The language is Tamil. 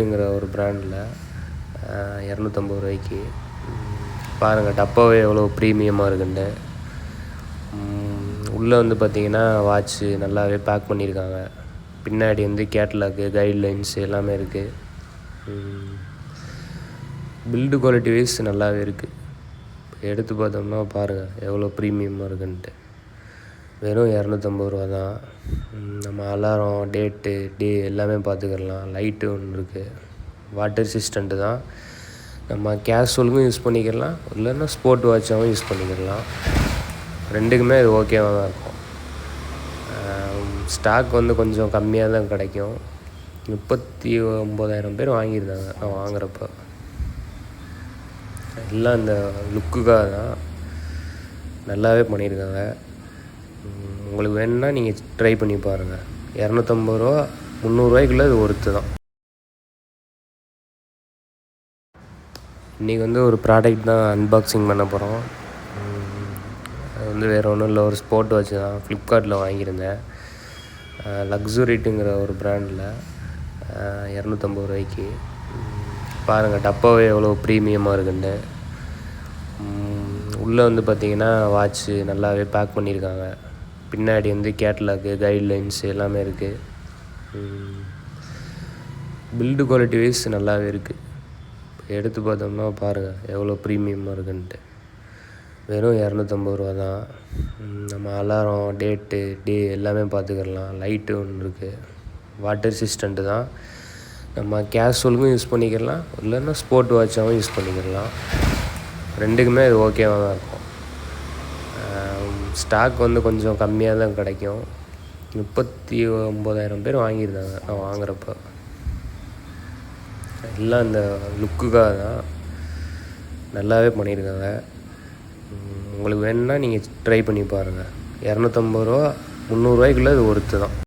ங்கிற ஒரு பிராண்டில் 250 ரூபாய்க்கு பாருங்கள். டப்பாவே எவ்வளோ ப்ரீமியமாக இருக்குன்ட்டு. உள்ளே வந்து பார்த்திங்கன்னா வாட்ச்சு நல்லாவே பேக் பண்ணியிருக்காங்க. பின்னாடி வந்து கேட்லாக்கு கைட்லைன்ஸ் எல்லாமே இருக்குது. பில்டு குவாலிட்டி வைஸ் நல்லாவே இருக்குது. எடுத்து பார்த்தோம்னா பாருங்கள் எவ்வளோ ப்ரீமியமாக இருக்குன்ட்டு. வெறும் 250 ரூபா தான். நம்ம அலாரம் டே எல்லாமே பார்த்துக்கிடலாம். லைட்டு ஒன்று இருக்குது. வாட்டர் ரெசிஸ்டண்ட்டு தான். நம்ம கேஷுவலுக்கும் யூஸ் பண்ணிக்கிடலாம், இல்லைன்னா ஸ்போர்ட் வாட்சாகவும் யூஸ் பண்ணிக்கிடலாம். ரெண்டுக்குமே இது ஓகேவாக தான் இருக்கும். ஸ்டாக் வந்து கொஞ்சம் கம்மியாக தான் கிடைக்கும். 39,000 பேர் வாங்கியிருந்தாங்க நான் வாங்குகிறப்ப. எல்லாம் இந்த லுக்குக்காக தான். நல்லாவே பண்ணியிருக்காங்க. உங்களுக்கு வேணும்னா நீங்கள் ட்ரை பண்ணி பாருங்கள். 250 ரூபா 300 ரூபாய்க்குள்ளே இது ஒர்த்து தான். இன்றைக்கி வந்து ஒரு ப்ராடக்ட் தான் அன்பாக்சிங் பண்ண போகிறோம். அது வந்து வேறு ஒன்றும் இல்லை, ஒரு ஸ்போர்ட் வாட்ச் தான். ஃப்ளிப்கார்ட்டில் வாங்கியிருந்தேன். லக்ஸுரிட்டுங்கிற ஒரு பிராண்டில் 250 ரூபாய்க்கு பாருங்கள். டப்பாவே எவ்வளோ ப்ரீமியமாக இருக்குன்ட்டு. உள்ளே வந்து பார்த்திங்கன்னா வாட்ச்சு நல்லாவே பேக் பண்ணியிருக்காங்க. பின்னாடி வந்து கேட்லாக்கு கைட்லைன்ஸ் எல்லாமே இருக்குது. பில்டு குவாலிட்டி வைஸ் நல்லாவே இருக்குது. எடுத்து பார்த்தோம்னா பாருங்கள் எவ்வளோ ப்ரீமியமாக இருக்குன்ட்டு. வெறும் 250 ரூபா தான். நம்ம அலாரம் டே எல்லாமே பார்த்துக்கிடலாம். லைட்டு ஒன்று இருக்குது. வாட்டர் ரெசிஸ்டண்ட்டு தான். நம்ம கேஷுவலுக்கும் யூஸ் பண்ணிக்கிடலாம், இல்லைன்னா ஸ்போர்ட் வாட்சாகவும் யூஸ் பண்ணிக்கிடலாம். ரெண்டுக்குமே இது ஓகேவாக தான் இருக்கும். ஸ்டாக் வந்து கொஞ்சம் கம்மியாக தான் கிடைக்கும். 39,000 பேர் வாங்கியிருந்தாங்க நான் வாங்குகிறப்ப. எல்லாம் இந்த லுக்குக்காக தான். நல்லாவே பண்ணியிருக்காங்க. உங்களுக்கு வேணும்னா நீங்கள் ட்ரை பண்ணி பாருங்கள். 250 ரூபா 300 ரூபாய்க்குள்ளே இது ஒர்த்து தான்.